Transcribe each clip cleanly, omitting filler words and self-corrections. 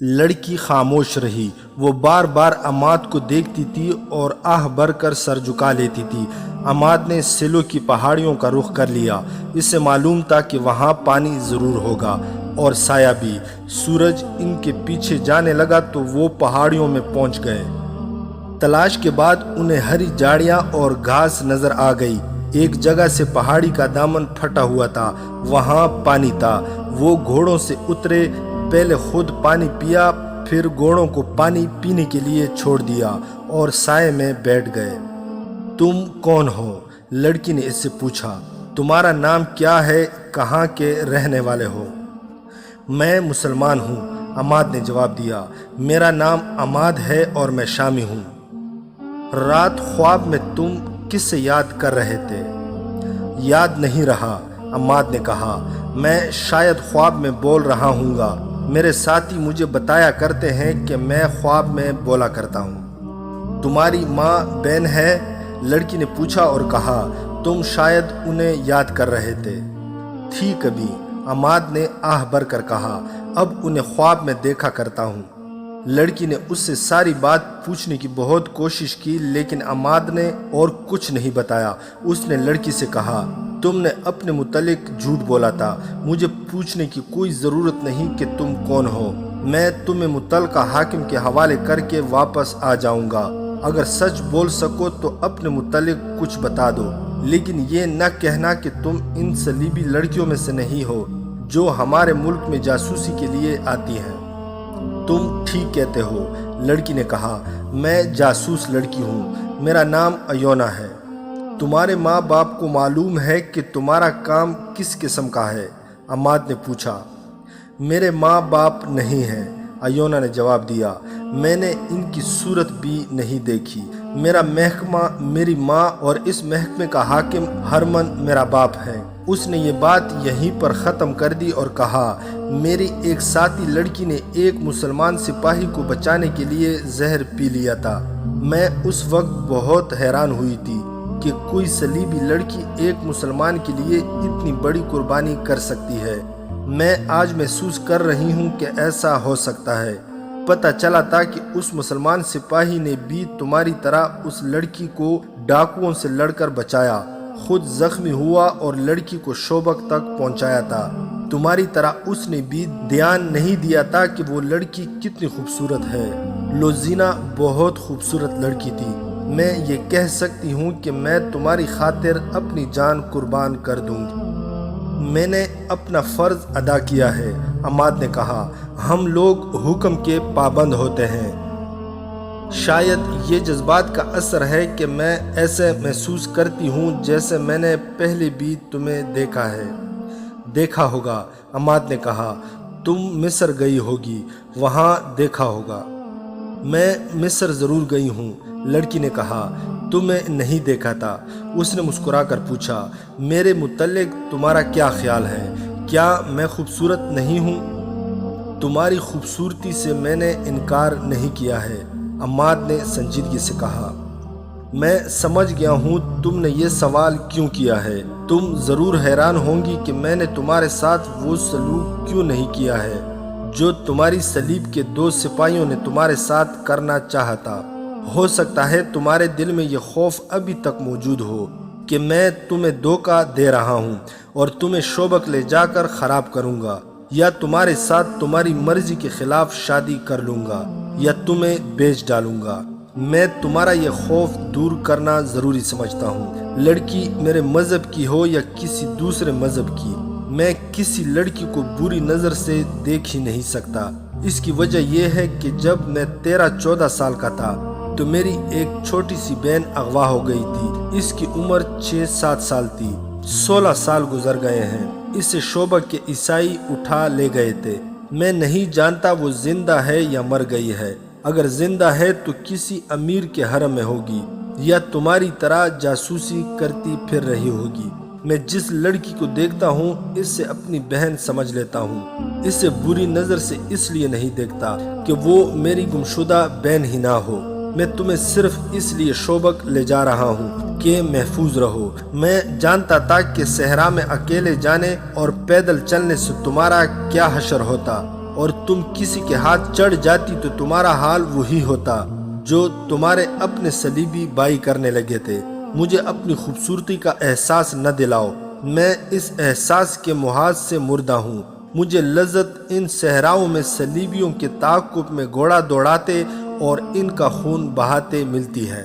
لڑکی خاموش رہی۔ وہ بار بار عماد کو دیکھتی تھی اور آہ بھر کر سر جھکا لیتی تھی۔ عماد نے سیلو کی پہاڑیوں کا رخ کر لیا۔ اس سے معلوم تھا کہ وہاں پانی ضرور ہوگا اور سایہ بھی۔ سورج ان کے پیچھے جانے لگا تو وہ پہاڑیوں میں پہنچ گئے۔ تلاش کے بعد انہیں ہری جھاڑیاں اور گھاس نظر آ گئی۔ ایک جگہ سے پہاڑی کا دامن پھٹا ہوا تھا، وہاں پانی تھا۔ وہ گھوڑوں سے اترے، پہلے خود پانی پیا، پھر گھوڑوں کو پانی پینے کے لیے چھوڑ دیا اور سائے میں بیٹھ گئے۔ تم کون ہو؟ لڑکی نے اس سے پوچھا۔ تمہارا نام کیا ہے؟ کہاں کے رہنے والے ہو؟ میں مسلمان ہوں، عماد نے جواب دیا۔ میرا نام عماد ہے اور میں شامی ہوں۔ رات خواب میں تم کس سے یاد کر رہے تھے؟ یاد نہیں رہا، عماد نے کہا۔ میں شاید خواب میں بول رہا ہوں گا۔ میرے ساتھی مجھے بتایا کرتے ہیں کہ میں خواب میں بولا کرتا ہوں۔ تمہاری ماں بہن ہے؟ لڑکی نے پوچھا اور کہا۔ تم شاید انہیں یاد کر رہے تھے۔ تھی کبھی، عماد نے آہ بھر کر کہا۔ اب انہیں خواب میں دیکھا کرتا ہوں۔ لڑکی نے اس سے ساری بات پوچھنے کی بہت کوشش کی، لیکن عماد نے اور کچھ نہیں بتایا۔ اس نے لڑکی سے کہا، تم نے اپنے متعلق جھوٹ بولا تھا۔ مجھے پوچھنے کی کوئی ضرورت نہیں کہ تم کون ہو۔ میں تمہیں متعلقہ حاکم کے حوالے کر کے واپس آ جاؤں گا۔ اگر سچ بول سکو تو اپنے متعلق کچھ بتا دو، لیکن یہ نہ کہنا کہ تم ان صلیبی لڑکیوں میں سے نہیں ہو جو ہمارے ملک میں جاسوسی کے لیے آتی ہیں۔ تم ٹھیک کہتے ہو، لڑکی نے کہا۔ میں جاسوس لڑکی ہوں، میرا نام ایونا ہے۔ تمہارے ماں باپ کو معلوم ہے کہ تمہارا کام کس قسم کا ہے؟ عماد نے پوچھا۔ میرے ماں باپ نہیں ہیں، ایونا نے جواب دیا۔ میں نے ان کی صورت بھی نہیں دیکھی۔ میرا محکمہ میری ماں اور اس محکمے کا حاکم ہرمن میرا باپ ہے۔ اس نے یہ بات یہیں پر ختم کر دی اور کہا، میری ایک ساتھی لڑکی نے ایک مسلمان سپاہی کو بچانے کے لیے زہر پی لیا تھا۔ میں اس وقت بہت حیران ہوئی تھی کہ کوئی صلیبی لڑکی ایک مسلمان کے لیے اتنی بڑی قربانی کر سکتی ہے۔ میں آج محسوس کر رہی ہوں کہ ایسا ہو سکتا ہے۔ پتہ چلا تھا کہ اس مسلمان سپاہی نے بھی تمہاری طرح اس لڑکی کو ڈاکوؤں سے لڑ کر بچایا، خود زخمی ہوا اور لڑکی کو شوبک تک پہنچایا تھا۔ تمہاری طرح اس نے بھی دھیان نہیں دیا تھا کہ وہ لڑکی کتنی خوبصورت ہے۔ لوزینا بہت خوبصورت لڑکی تھی۔ میں یہ کہہ سکتی ہوں کہ میں تمہاری خاطر اپنی جان قربان کر دوں گی۔ میں نے اپنا فرض ادا کیا ہے، عماد نے کہا۔ ہم لوگ حکم کے پابند ہوتے ہیں۔ شاید یہ جذبات کا اثر ہے کہ میں ایسے محسوس کرتی ہوں جیسے میں نے پہلے بھی تمہیں دیکھا ہوگا، عماد نے کہا۔ تم مصر گئی ہوگی، وہاں دیکھا ہوگا۔ میں مصر ضرور گئی ہوں، لڑکی نے کہا۔ تمہیں نہیں دیکھا تھا، اس نے مسکرا کر پوچھا۔ میرے متعلق تمہارا کیا خیال ہے؟ کیا میں خوبصورت نہیں ہوں؟ تمہاری خوبصورتی سے میں نے انکار نہیں کیا ہے، عماد نے سنجیدگی سے کہا۔ میں سمجھ گیا ہوں تم نے یہ سوال کیوں کیا ہے۔ تم ضرور حیران ہوں گی کہ میں نے تمہارے ساتھ وہ سلوک کیوں نہیں کیا ہے جو تمہاری صلیب کے 2 سپاہیوں نے تمہارے ساتھ کرنا چاہا تھا۔ ہو سکتا ہے تمہارے دل میں یہ خوف ابھی تک موجود ہو کہ میں تمہیں دھوکہ دے رہا ہوں اور تمہیں شوبک لے جا کر خراب کروں گا، یا تمہارے ساتھ تمہاری مرضی کے خلاف شادی کر لوں گا، یا تمہیں بیچ ڈالوں گا۔ میں تمہارا یہ خوف دور کرنا ضروری سمجھتا ہوں، لڑکی میرے مذہب کی ہو یا کسی دوسرے مذہب کی۔ میں کسی لڑکی کو بری نظر سے دیکھ ہی نہیں سکتا۔ اس کی وجہ یہ ہے کہ جب میں 13-14 سال کا تھا تو میری ایک چھوٹی سی بہن اغوا ہو گئی تھی۔ اس کی عمر 6-7 سال تھی۔ 16 سال گزر گئے ہیں۔ اسے شوبک کے عیسائی اٹھا لے گئے تھے۔ میں نہیں جانتا وہ زندہ ہے یا مر گئی ہے۔ اگر زندہ ہے تو کسی امیر کے حرم میں ہوگی یا تمہاری طرح جاسوسی کرتی پھر رہی ہوگی۔ میں جس لڑکی کو دیکھتا ہوں اس سے اپنی بہن سمجھ لیتا ہوں۔ اسے بری نظر سے اس لیے نہیں دیکھتا کہ وہ میری گمشدہ بہن ہی نہ ہو۔ میں تمہیں صرف اس لیے شوبک لے جا رہا ہوں کہ محفوظ رہو۔ میں جانتا تھا کہ صحرا میں اکیلے جانے اور پیدل چلنے سے تمہارا کیا حشر ہوتا۔ اور تم کسی کے ہاتھ چڑھ جاتی تو تمہارا حال وہی ہوتا جو تمہارے اپنے صلیبی بھائی کرنے لگے تھے۔ مجھے اپنی خوبصورتی کا احساس نہ دلاؤ، میں اس احساس کے محاذ سے مردہ ہوں۔ مجھے لذت ان صحراؤں میں صلیبیوں کے تعاقب میں گھوڑا دوڑاتے اور ان کا خون بہاتے ملتی ہے۔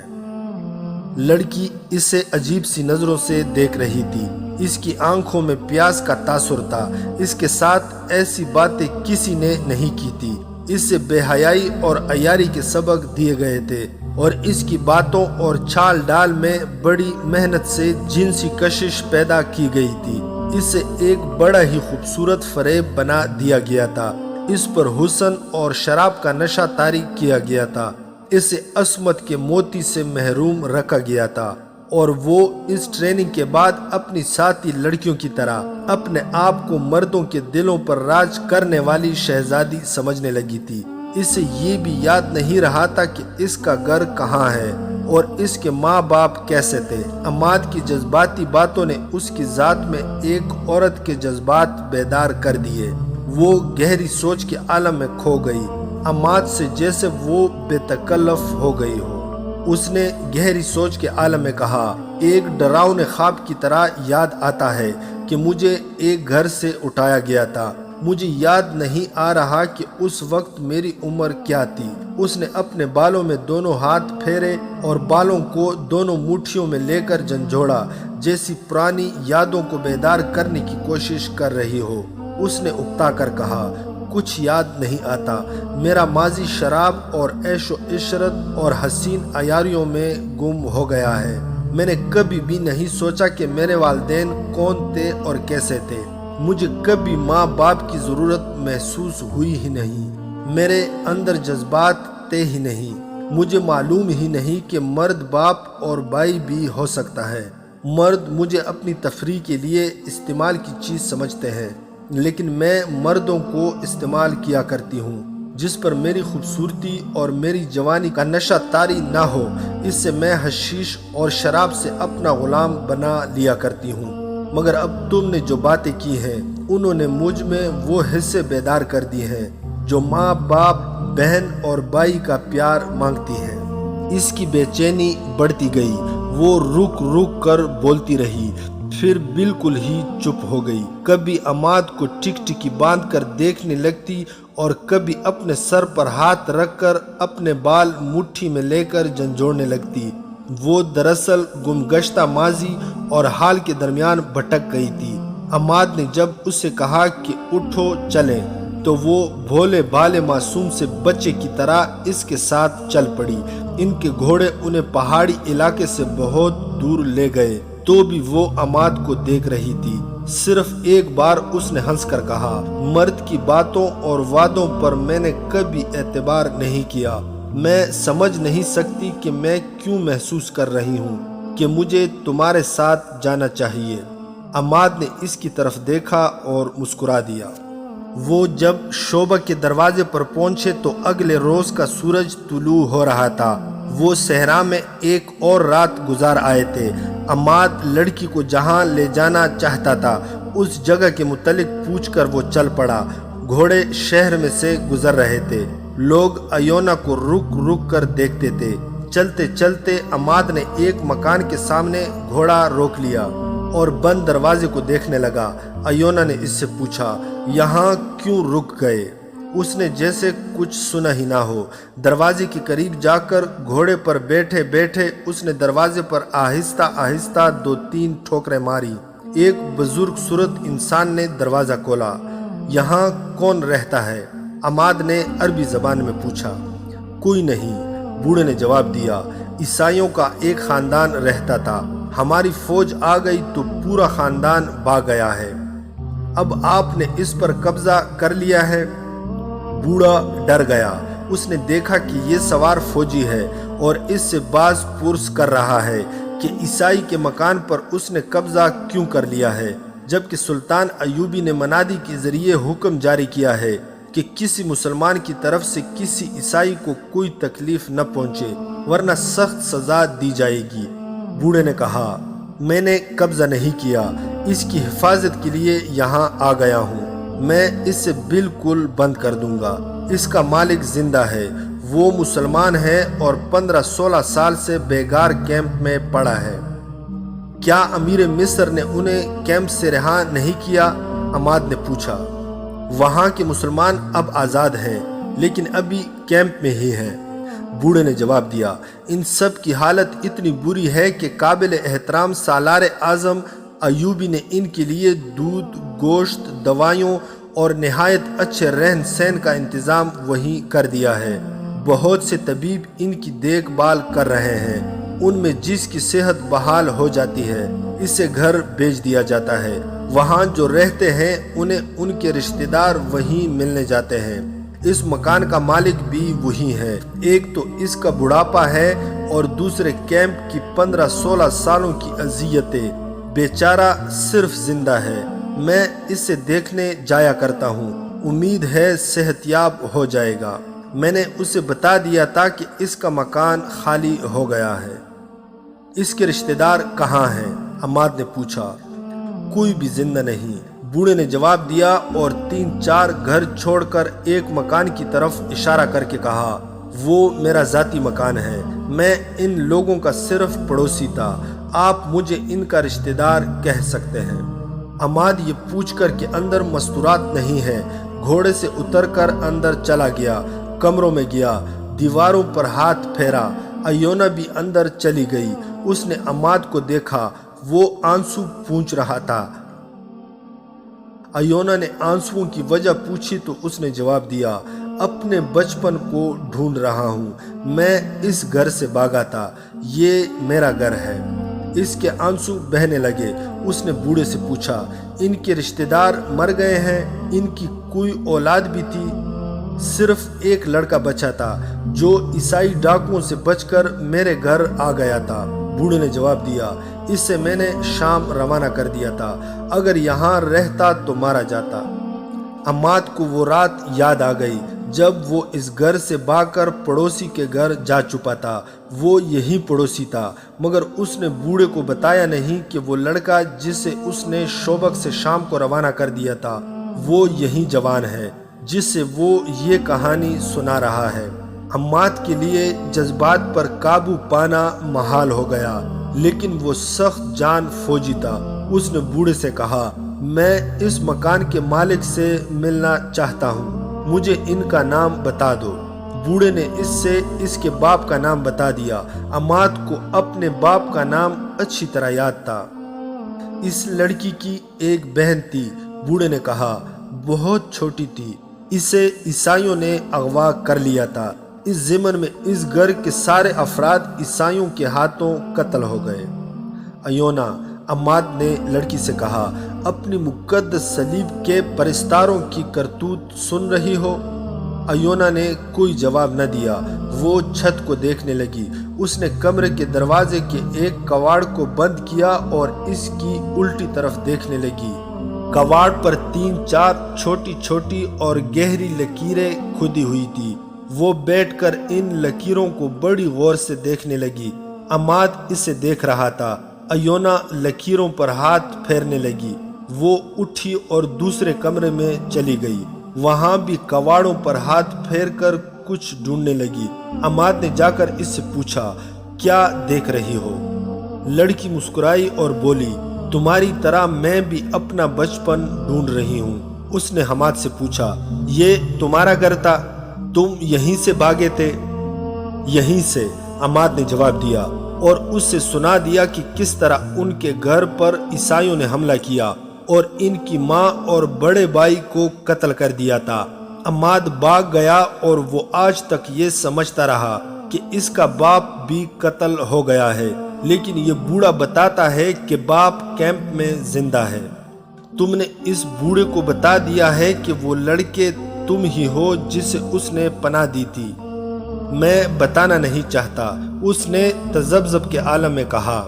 لڑکی اسے عجیب سی نظروں سے دیکھ رہی تھی۔ اس کی آنکھوں میں پیاس کا تاثر تھا۔ اس کے ساتھ ایسی باتیں کسی نے نہیں کی تھی۔ اس سے بے حیائی اور عیاری کے سبق دیے گئے تھے اور اس کی باتوں اور چال ڈال میں بڑی محنت سے جنسی کشش پیدا کی گئی تھی۔ اسے ایک بڑا ہی خوبصورت فریب بنا دیا گیا تھا۔ اس پر حسن اور شراب کا نشہ طاری کیا گیا تھا۔ اسے عصمت کے موتی سے محروم رکھا گیا تھا اور وہ اس ٹریننگ کے بعد اپنی ساتھی لڑکیوں کی طرح اپنے آپ کو مردوں کے دلوں پر راج کرنے والی شہزادی سمجھنے لگی تھی۔ اسے یہ بھی یاد نہیں رہا تھا کہ اس کا گھر کہاں ہے اور اس کے ماں باپ کیسے تھے۔ عماد کی جذباتی باتوں نے اس کی ذات میں ایک عورت کے جذبات بیدار کر دیے۔ وہ گہری سوچ کے عالم میں کھو گئی، عماد سے جیسے وہ بے تکلف ہو گئی ہو۔ اس نے گہری سوچ کے عالم میں کہا، ایک ڈراؤنے خواب کی طرح یاد آتا ہے کہ مجھے ایک گھر سے اٹھایا گیا تھا۔ مجھے یاد نہیں آ رہا کہ اس وقت میری عمر کیا تھی۔ اس نے اپنے بالوں میں دونوں ہاتھ پھیرے اور بالوں کو دونوں مٹھیوں میں لے کر جھنجھوڑا، جیسی پرانی یادوں کو بیدار کرنے کی کوشش کر رہی ہو۔ اس نے اکتا کر کہا، کچھ یاد نہیں آتا۔ میرا ماضی شراب اور عیش و عشرت اور حسین عیاریوں میں گم ہو گیا ہے۔ میں نے کبھی بھی نہیں سوچا کہ میرے والدین کون تھے اور کیسے تھے۔ مجھے کبھی ماں باپ کی ضرورت محسوس ہوئی ہی نہیں۔ میرے اندر جذبات تھے ہی نہیں۔ مجھے معلوم ہی نہیں کہ مرد باپ اور بھائی بھی ہو سکتا ہے۔ مرد مجھے اپنی تفریح کے لیے استعمال کی چیز سمجھتے ہیں، لیکن میں مردوں کو استعمال کیا کرتی ہوں جس پر میری خوبصورتی اور میری جوانی کا نشہ طاری نہ ہو۔ اس سے میں حشیش اور شراب سے اپنا غلام بنا لیا کرتی ہوں۔ مگر اب تم نے جو باتیں کی ہیں انہوں نے مجھ میں وہ حصے بیدار کر دی ہیں جو ماں باپ، بہن اور بھائی کا پیار مانگتی ہیں۔ اس کی بے چینی بڑھتی گئی۔ وہ رک رک کر بولتی رہی، پھر بالکل ہی چپ ہو گئی۔ کبھی عماد کو ٹک ٹکی باندھ کر دیکھنے لگتی اور کبھی اپنے سر پر ہاتھ رکھ کر اپنے بال مٹھی میں لے کر جھنجھوڑنے لگتی۔ وہ دراصل گمگشتہ ماضی اور حال کے درمیان بھٹک گئی تھی۔ عماد نے جب اس سے کہا کہ اٹھو چلیں تو وہ بھولے بھالے معصوم سے بچے کی طرح اس کے ساتھ چل پڑی۔ ان کے گھوڑے انہیں پہاڑی علاقے سے بہت دور لے گئے تو بھی وہ عماد کو دیکھ رہی تھی۔ صرف ایک بار اس نے ہنس کر کہا، مرد کی باتوں اور وعدوں پر میں نے کبھی اعتبار نہیں کیا۔ میں سمجھ نہیں سکتی کہ میں کیوں محسوس کر رہی ہوں کہ مجھے تمہارے ساتھ جانا چاہیے۔ عماد نے اس کی طرف دیکھا اور مسکرا دیا۔ وہ جب شعبہ کے دروازے پر پہنچے تو اگلے روز کا سورج طلوع ہو رہا تھا۔ وہ صحرا میں ایک اور رات گزار آئے تھے۔ عماد لڑکی کو جہاں لے جانا چاہتا تھا اس جگہ کے متعلق پوچھ کر وہ چل پڑا۔ گھوڑے شہر میں سے گزر رہے تھے۔ لوگ ایونا کو رک رک کر دیکھتے تھے۔ چلتے چلتے عماد نے ایک مکان کے سامنے گھوڑا روک لیا اور بند دروازے کو دیکھنے لگا۔ ایونا نے اس سے پوچھا، یہاں کیوں رک گئے؟ اس نے جیسے کچھ سنا ہی نہ ہو۔ دروازے کے قریب جا کر گھوڑے پر بیٹھے بیٹھے اس نے دروازے پر آہستہ آہستہ 2-3 ٹھوکریں ماری۔ ایک بزرگ صورت انسان نے دروازہ کھولا۔ یہاں کون رہتا ہے؟ عماد نے عربی زبان میں پوچھا۔ کوئی نہیں، بوڑھے نے جواب دیا۔ عیسائیوں کا ایک خاندان رہتا تھا، ہماری فوج آ گئی تو پورا خاندان بھاگ گیا ہے۔ اب آپ نے اس پر قبضہ کر لیا ہے۔ بوڑھا ڈر گیا۔ اس نے دیکھا کہ یہ سوار فوجی ہے اور اس سے باز پرس کر رہا ہے کہ عیسائی کے مکان پر اس نے قبضہ کیوں کر لیا ہے، جبکہ سلطان ایوبی نے منادی کے ذریعے حکم جاری کیا ہے کہ کسی مسلمان کی طرف سے کسی عیسائی کو کوئی تکلیف نہ پہنچے ورنہ سخت سزا دی جائے گی۔ بوڑھے نے کہا، میں نے قبضہ نہیں کیا، اس کی حفاظت کے لیے یہاں آ گیا ہوں۔ میں اسے بالکل بند کر دوں گا۔ اس کا مالک زندہ ہے، وہ مسلمان ہے اور 15-16 سال سے بیگار کیمپ میں پڑا ہے۔ کیا امیر مصر نے انہیں کیمپ سے رہا نہیں کیا؟ عماد نے پوچھا۔ وہاں کے مسلمان اب آزاد ہیں، لیکن ابھی کیمپ میں ہی ہیں، بوڑھے نے جواب دیا۔ ان سب کی حالت اتنی بری ہے کہ قابل احترام سالار اعظم ایوبی نے ان کے لیے دودھ، گوشت، دوائیوں اور نہایت اچھے رہن سہن کا انتظام وہیں کر دیا ہے۔ بہت سے طبیب ان کی دیکھ بھال کر رہے ہیں۔ ان میں جس کی صحت بحال ہو جاتی ہے اسے گھر بھیج دیا جاتا ہے۔ وہاں جو رہتے ہیں انہیں ان کے رشتہ دار وہیں ملنے جاتے ہیں۔ اس مکان کا مالک بھی وہی ہے۔ ایک تو اس کا بڑھاپا ہے اور دوسرے کیمپ کی 15-16 سالوں کی اذیتیں۔ بیچارہ صرف زندہ ہے، میں اسے دیکھنے جایا کرتا ہوں، امید ہے صحت یاب ہو جائے گا۔ میں نے اسے بتا دیا تھا کہ اس کا مکان خالی ہو گیا ہے۔ اس کے رشتہ دار کہاں ہیں؟ عماد نے پوچھا۔ کوئی بھی زندہ نہیں، بوڑھے نے جواب دیا اور 3-4 گھر چھوڑ کر ایک مکان کی طرف اشارہ کر کے کہا، وہ میرا ذاتی مکان ہے، میں ان لوگوں کا صرف پڑوسی تھا، آپ مجھے ان کا رشتہ دار کہہ سکتے ہیں۔ عماد یہ پوچھ کر کہ اندر مستورات نہیں ہے، گھوڑے سے اتر کر اندر چلا گیا، کمروں میں گیا، دیواروں پر ہاتھ پھیرا۔ ایونا بھی اندر چلی گئی۔ اس نے عماد کو دیکھا، وہ آنسو پونچھ رہا تھا۔ ایونا نے آنسوؤں کی وجہ پوچھی تو اس نے جواب دیا، اپنے بچپن کو ڈھونڈ رہا ہوں، میں اس گھر سے بھاگا تھا، یہ میرا گھر ہے۔ اس کے آنسو بہنے لگے۔ اس نے بوڑھے سے پوچھا، ان کے رشتہ دار مر گئے ہیں؟ ان کی کوئی اولاد بھی تھی؟ صرف ایک لڑکا بچا تھا جو عیسائی ڈاکوؤں سے بچ کر میرے گھر آ گیا تھا، بوڑھے نے جواب دیا۔ اس سے میں نے شام روانہ کر دیا تھا، اگر یہاں رہتا تو مارا جاتا۔ عماد کو وہ رات یاد آ گئی جب وہ اس گھر سے بھاگ کر پڑوسی کے گھر جا چھپا تھا۔ وہ یہی پڑوسی تھا، مگر اس نے بوڑھے کو بتایا نہیں کہ وہ لڑکا جسے اس نے شوبک سے شام کو روانہ کر دیا تھا وہ یہی جوان ہے جس سے وہ یہ کہانی سنا رہا ہے۔ عماد کے لیے جذبات پر قابو پانا محال ہو گیا، لیکن وہ سخت جان فوجی تھا۔ اس نے بوڑھے سے کہا، میں اس مکان کے مالک سے ملنا چاہتا ہوں، مجھے ان کا نام بتا دو۔ بوڑھے نے اس سے اس کے باپ کا نام بتا دیا۔ عماد کو اپنے باپ کا نام اچھی طرح یاد تھا۔ اس لڑکی کی ایک بہن تھی، بوڑھے نے کہا، بہت چھوٹی تھی، اسے عیسائیوں نے اغوا کر لیا تھا۔ اس ضمن میں اس گھر کے سارے افراد عیسائیوں کے ہاتھوں قتل ہو گئے۔ ایونا، عماد نے لڑکی سے کہا، اپنی مقدس صلیب کے پرستاروں کی کرتوت سن رہی ہو؟ ایونا نے کوئی جواب نہ دیا۔ وہ چھت کو دیکھنے لگی۔ اس نے کمرے کے دروازے کے ایک کواڑ کو بند کیا اور اس کی الٹی طرف دیکھنے لگی۔ کواڑ پر 3-4 چھوٹی چھوٹی اور گہری لکیریں کھدی ہوئی تھی۔ وہ بیٹھ کر ان لکیروں کو بڑی غور سے دیکھنے لگی۔ عماد اسے دیکھ رہا تھا۔ ایونا لکیروں پر ہاتھ پھیرنے لگی۔ وہ اٹھی اور دوسرے کمرے میں چلی گئی۔ وہاں بھی کواڑوں پر ہاتھ پھیر کر کچھ ڈھونڈنے لگی۔ عماد نے جا کر اس سے پوچھا، کیا دیکھ رہی ہو؟ لڑکی مسکرائی اور بولی، تمہاری طرح میں بھی اپنا بچپن ڈھونڈ رہی ہوں۔ اس نے عماد سے پوچھا، یہ تمہارا گھر تھا؟ تم یہیں سے بھاگے تھے؟ یہیں سے، عماد نے جواب دیا اور اس سے سنا دیا کہ کس طرح ان کے گھر پر عیسائیوں نے حملہ کیا اور ان کی ماں اور بڑے بھائی کو قتل کر دیا تھا۔ عماد بھاگ گیا اور وہ آج تک یہ سمجھتا رہا کہ اس کا باپ بھی قتل ہو گیا ہے، لیکن یہ بوڑھا بتاتا ہے کہ باپ کیمپ میں زندہ ہے۔ تم نے اس بوڑھے کو بتا دیا ہے کہ وہ لڑکے تم ہی ہو جسے اس نے پناہ دی تھی۔ میں بتانا نہیں چاہتا، اس نے تذبذب کے عالم میں کہا۔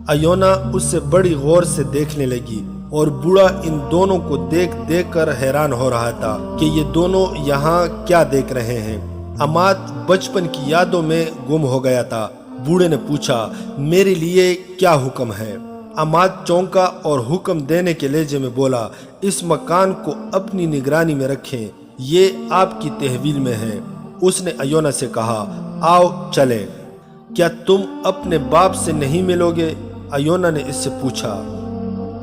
ایونا اس سے بڑی غور سے دیکھنے لگی اور بوڑھا ان دونوں کو دیکھ دیکھ کر حیران ہو رہا تھا کہ یہ دونوں یہاں کیا دیکھ رہے ہیں۔ عماد بچپن کی یادوں میں گم ہو گیا تھا۔ بوڑھے نے پوچھا، میرے لیے کیا حکم ہے؟ عماد چونکا اور حکم دینے کے لہجے میں بولا، اس مکان کو اپنی نگرانی میں رکھیں، یہ آپ کی تحویل میں ہے۔ اس نے ایونا سے کہا، آؤ چلیں۔ کیا تم اپنے باپ سے نہیں ملو گے؟ ایونا نے اس سے پوچھا۔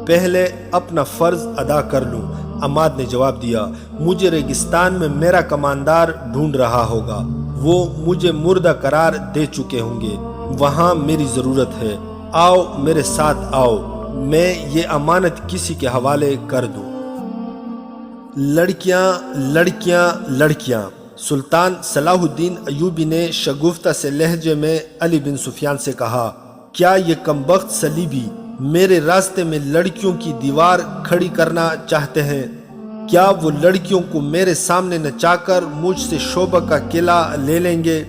پہلے اپنا فرض ادا کر لوں، عماد نے جواب دیا۔ مجھے ریگستان میں میرا کماندار ڈھونڈ رہا ہوگا، وہ مجھے مردہ قرار دے چکے ہوں گے، وہاں میری ضرورت ہے۔ آؤ میرے ساتھ آؤ، میں یہ امانت کسی کے حوالے کر دوں۔ لڑکیاں لڑکیاں لڑکیاں۔ سلطان صلاح الدین ایوبی نے شگفتہ سے لہجے میں علی بن سفیان سے کہا، کیا یہ کمبخت صلیبی میرے راستے میں لڑکیوں کی دیوار کھڑی کرنا چاہتے ہیں؟ کیا وہ لڑکیوں کو میرے سامنے نچا کر مجھ سے شعبہ کا قلعہ لے لیں گے؟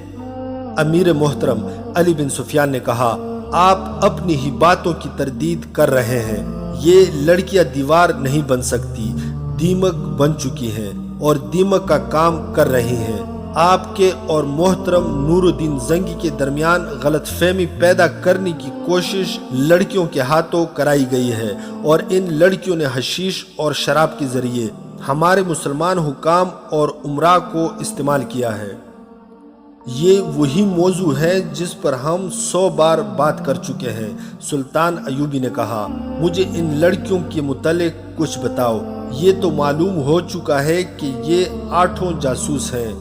امیر محترم، علی بن سفیان نے کہا، آپ اپنی ہی باتوں کی تردید کر رہے ہیں۔ یہ لڑکیاں دیوار نہیں بن سکتی، دیمک بن چکی ہیں اور دیمک کا کام کر رہی ہیں۔ آپ کے اور محترم نور الدین زنگی کے درمیان غلط فہمی پیدا کرنے کی کوشش لڑکیوں کے ہاتھوں کرائی گئی ہے، اور ان لڑکیوں نے حشیش اور شراب کے ذریعے ہمارے مسلمان حکام اور امراء کو استعمال کیا ہے۔ یہ وہی موضوع ہے جس پر ہم 100 بار بات کر چکے ہیں۔ سلطان ایوبی نے کہا، مجھے ان لڑکیوں کے متعلق کچھ بتاؤ۔ یہ تو معلوم ہو چکا ہے کہ یہ 8 جاسوس ہیں،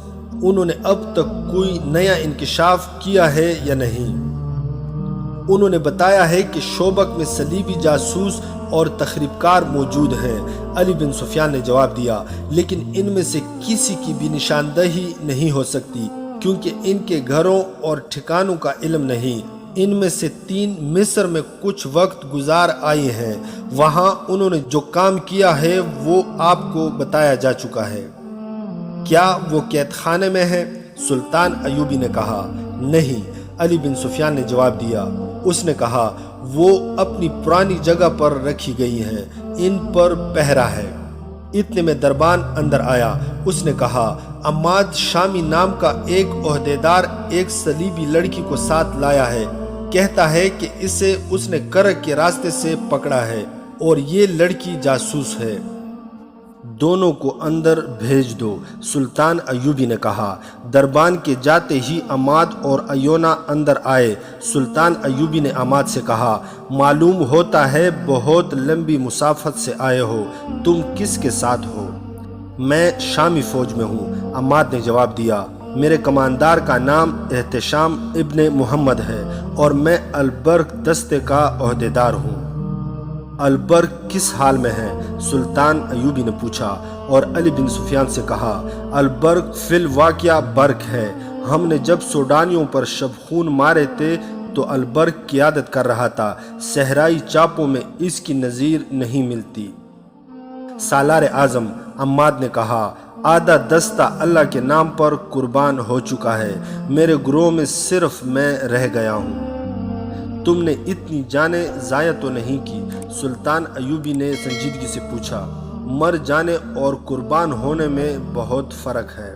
انہوں نے اب تک کوئی نیا انکشاف کیا ہے یا نہیں؟ انہوں نے بتایا ہے کہ شوبک میں صلیبی جاسوس اور تخریب کار موجود ہیں۔ علی بن سفیان نے جواب دیا، لیکن ان میں سے کسی کی بھی نشاندہی نہیں ہو سکتی، کیونکہ ان کے گھروں اور ٹھکانوں کا علم نہیں۔ ان میں سے 3 مصر میں کچھ وقت گزار آئی ہیں، وہاں انہوں نے جو کام کیا ہے وہ آپ کو بتایا جا چکا ہے۔ کیا وہ قید خانے میں ہے؟ سلطان ایوبی نے کہا، نہیں۔ علی بن سفیان نے جواب دیا۔ اس نے کہا، وہ اپنی پرانی جگہ پر رکھی گئی ہیں، ان پر پہرا ہے۔ اتنے میں دربان اندر آیا۔ اس نے کہا، عماد شامی نام کا ایک عہدیدار ایک صلیبی لڑکی کو ساتھ لایا ہے، کہتا ہے کہ اسے اس نے کرک کے راستے سے پکڑا ہے اور یہ لڑکی جاسوس ہے، دونوں کو اندر بھیج دو۔ سلطان ایوبی نے کہا۔ دربان کے جاتے ہی عماد اور ایونا اندر آئے۔ سلطان ایوبی نے عماد سے کہا، معلوم ہوتا ہے بہت لمبی مسافت سے آئے ہو، تم کس کے ساتھ ہو؟ میں شامی فوج میں ہوں، عماد نے جواب دیا۔ میرے کماندار کا نام احتشام ابن محمد ہے اور میں البرق دستے کا عہدیدار ہوں۔ البرق کس حال میں ہے؟ سلطان ایوبی نے پوچھا، اور علی بن سفیان سے کہا، البرق فی الواقعہ برق ہے۔ ہم نے جب سوڈانیوں پر شبخون مارے تھے تو البرق قیادت کر رہا تھا، صحرائی چاپوں میں اس کی نظیر نہیں ملتی۔ سالار اعظم، عماد نے کہا، آدھا دستہ اللہ کے نام پر قربان ہو چکا ہے، میرے گروہ میں صرف میں رہ گیا ہوں۔ تم نے اتنی جانیں ضائع تو نہیں کی؟ سلطان ایوبی نے سنجیدگی سے پوچھا۔ مر جانے اور قربان ہونے میں بہت فرق ہے۔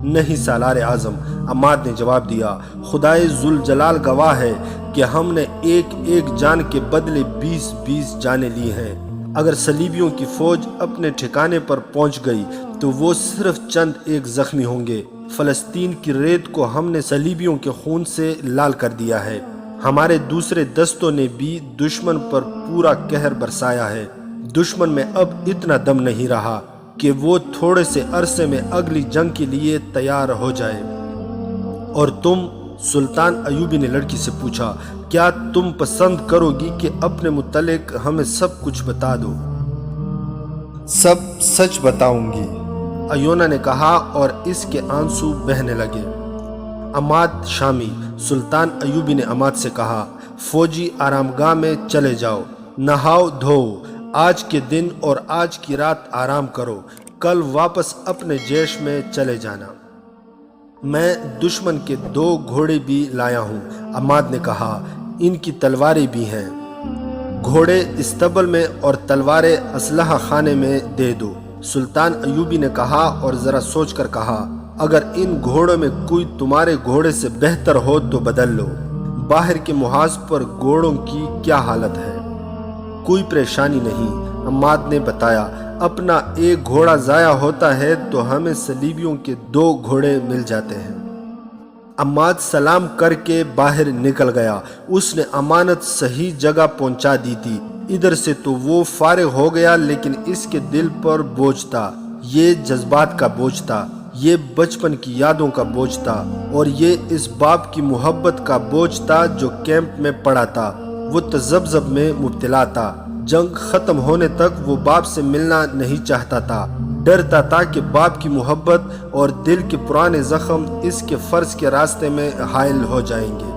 نہیں سالار اعظم، عماد نے جواب دیا، خدائے ذوالجلال گواہ ہے کہ ہم نے ایک ایک جان کے بدلے 20 جانیں لی ہیں۔ اگر صلیبیوں کی فوج اپنے ٹھکانے پر پہنچ گئی تو وہ صرف چند ایک زخمی ہوں گے۔ فلسطین کی ریت کو ہم نے صلیبیوں کے خون سے لال کر دیا ہے۔ ہمارے دوسرے دستوں نے بھی دشمن پر پورا قہر برسایا ہے۔ دشمن میں اب اتنا دم نہیں رہا کہ وہ تھوڑے سے عرصے میں اگلی جنگ کے لیے تیار ہو جائے۔ اور تم؟ سلطان ایوبی نے لڑکی سے پوچھا، کیا تم پسند کرو گی کہ اپنے متعلق ہمیں سب کچھ بتا دو؟ سب سچ بتاؤں گی، ایونا نے کہا، اور اس کے آنسو بہنے لگے۔ عماد شامی، سلطان ایوبی نے عماد سے کہا، فوجی آرام گاہ میں چلے جاؤ، نہاؤ دھو، آج کے دن اور آج کی رات آرام کرو، کل واپس اپنے جیش میں چلے جانا۔ میں دشمن کے 2 گھوڑے بھی لایا ہوں، عماد نے کہا، ان کی تلواریں بھی ہیں، گھوڑے استبل میں اور تلواریں اسلحہ خانے میں دے دو۔ سلطان ایوبی نے کہا اور ذرا سوچ کر کہا، اگر ان گھوڑوں میں کوئی تمہارے گھوڑے سے بہتر ہو تو بدل لو۔ باہر کے محاذ پر گھوڑوں کی کیا حالت ہے؟ کوئی پریشانی نہیں۔ عماد نے بتایا، اپنا ایک گھوڑا ضائع ہوتا ہے تو ہمیں صلیبیوں کے 2 گھوڑے مل جاتے ہیں۔ عماد سلام کر کے باہر نکل گیا۔ اس نے امانت صحیح جگہ پہنچا دی تھی۔ ادھر سے تو وہ فارغ ہو گیا، لیکن اس کے دل پر بوجھ تھا۔ یہ جذبات کا بوجھ تھا، یہ بچپن کی یادوں کا بوجھ تھا، اور یہ اس باپ کی محبت کا بوجھ تھا جو کیمپ میں پڑا تھا۔ وہ تذبذب میں مبتلا تھا۔ جنگ ختم ہونے تک وہ باپ سے ملنا نہیں چاہتا تھا۔ ڈرتا تھا کہ باپ کی محبت اور دل کے پرانے زخم اس کے فرض کے راستے میں حائل ہو جائیں گے۔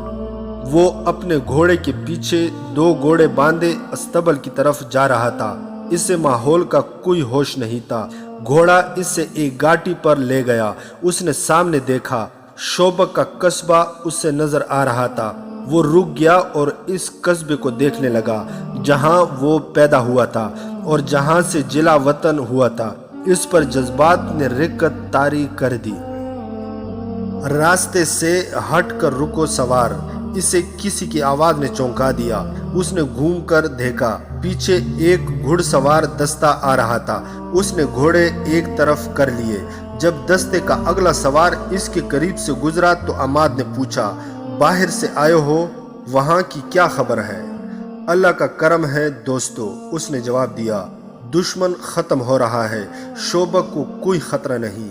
وہ اپنے گھوڑے کے پیچھے 2 گھوڑے باندھے استبل کی طرف جا رہا تھا۔ اسے ماحول کا کوئی ہوش نہیں تھا۔ گھوڑا اس سے ایک گھاٹی پر لے گیا۔ اس نے سامنے دیکھا، شوبک کا قصبہ اس سے نظر آ رہا تھا۔ وہ رک گیا اور اس قصبے کو دیکھنے لگا جہاں وہ پیدا ہوا تھا اور جہاں سے جلا وطن ہوا تھا۔ اس پر جذبات نے رکت طاری کر دی۔ راستے سے ہٹ کر رکو سوار، اسے کسی کی آواز نے چونکا دیا۔ اس نے گھوم کر دیکھا، پیچھے ایک گھڑ سوار دستہ آ رہا تھا۔ اس نے گھوڑے ایک طرف کر لیے۔ جب دستے کا اگلا سوار اس کے قریب سے گزرا تو عماد نے پوچھا، باہر سے آئے ہو؟ وہاں کی کیا خبر ہے؟ اللہ کا کرم ہے دوستو، اس نے جواب دیا۔ دشمن ختم ہو رہا ہے، شوبک کو کوئی خطرہ نہیں۔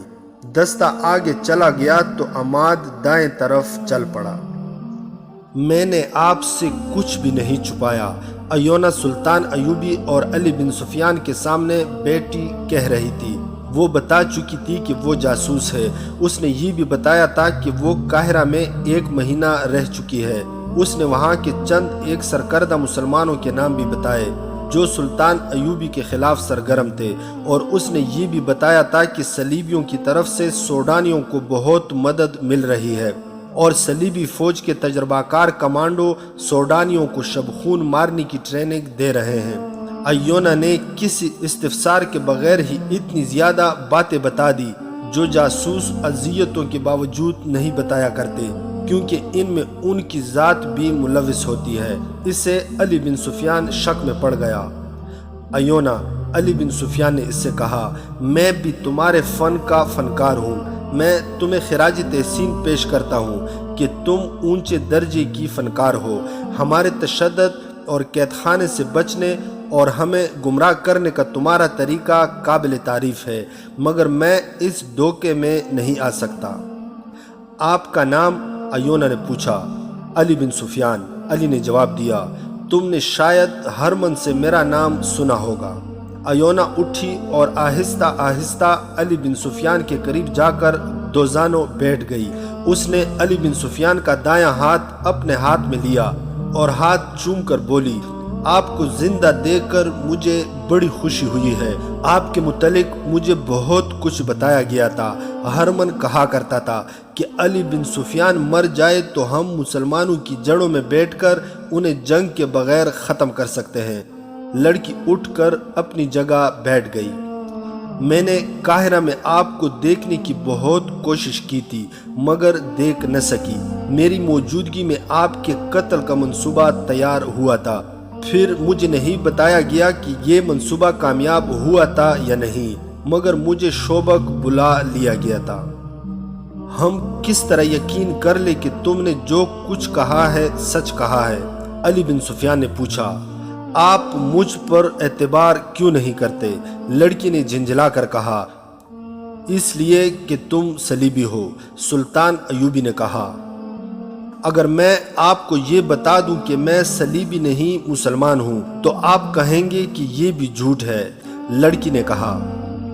دستہ آگے چلا گیا تو عماد دائیں طرف چل پڑا۔ میں نے آپ سے کچھ بھی نہیں چھپایا، ایونا سلطان ایوبی اور علی بن سفیان کے سامنے بیٹی کہہ رہی تھی۔ وہ بتا چکی تھی کہ وہ جاسوس ہے۔ اس نے یہ بھی بتایا تھا کہ وہ قاہرہ میں 1 مہینہ رہ چکی ہے۔ اس نے وہاں کے چند ایک سرکردہ مسلمانوں کے نام بھی بتائے جو سلطان ایوبی کے خلاف سرگرم تھے، اور اس نے یہ بھی بتایا تھا کہ صلیبیوں کی طرف سے سوڈانیوں کو بہت مدد مل رہی ہے، اور صلیبی فوج کے تجربہ کار کمانڈو سوڈانیوں کو شبخون مارنے کی ٹریننگ دے رہے ہیں۔ ایونا نے کسی استفسار کے بغیر ہی اتنی زیادہ باتیں بتا دی جو جاسوس اذیتوں کے باوجود نہیں بتایا کرتے، کیونکہ ان میں ان کی ذات بھی ملوث ہوتی ہے۔ اس سے علی بن سفیان شک میں پڑ گیا۔ ایونا، علی بن سفیان نے اس سے کہا، میں بھی تمہارے فن کا فنکار ہوں۔ میں تمہیں خراج تحسین پیش کرتا ہوں کہ تم اونچے درجے کی فنکار ہو۔ ہمارے تشدد اور قید خانے سے بچنے اور ہمیں گمراہ کرنے کا تمہارا طریقہ قابل تعریف ہے، مگر میں اس دھوکے میں نہیں آ سکتا۔ آپ کا نام؟ ایونا نے پوچھا۔ علی بن سفیان، علی نے جواب دیا۔ تم نے شاید ہرمن سے میرا نام سنا ہوگا۔ ایونا اٹھی اور آہستہ آہستہ علی بن سفیان کے قریب جا کر دوزانوں بیٹھ گئی۔ اس نے علی بن سفیان کا دایاں ہاتھ اپنے ہاتھ میں لیا اور ہاتھ چوم کر بولی، آپ کو زندہ دیکھ کر مجھے بڑی خوشی ہوئی ہے۔ آپ کے متعلق مجھے بہت کچھ بتایا گیا تھا۔ ہرمن کہا کرتا تھا کہ علی بن سفیان مر جائے تو ہم مسلمانوں کی جڑوں میں بیٹھ کر انہیں جنگ کے بغیر ختم کر سکتے ہیں۔ لڑکی اٹھ کر اپنی جگہ بیٹھ گئی۔ میں نے قاہرہ میں آپ کو دیکھنے کی بہت کوشش کی تھی، مگر دیکھ نہ سکی۔ میری موجودگی میں آپ کے قتل کا منصوبہ تیار ہوا تھا۔ پھر مجھے نہیں بتایا گیا کہ یہ منصوبہ کامیاب ہوا تھا یا نہیں، مگر مجھے شوبک بلا لیا گیا تھا۔ ہم کس طرح یقین کر لیں کہ تم نے جو کچھ کہا ہے سچ کہا ہے؟ علی بن سفیان نے پوچھا۔ آپ مجھ پر اعتبار کیوں نہیں کرتے؟ لڑکی نے جھنجھلا کر کہا۔ اس لیے کہ تم صلیبی ہو، سلطان ایوبی نے کہا۔ اگر میں آپ کو یہ بتا دوں کہ میں صلیبی نہیں مسلمان ہوں تو آپ کہیں گے کہ یہ بھی جھوٹ ہے، لڑکی نے کہا۔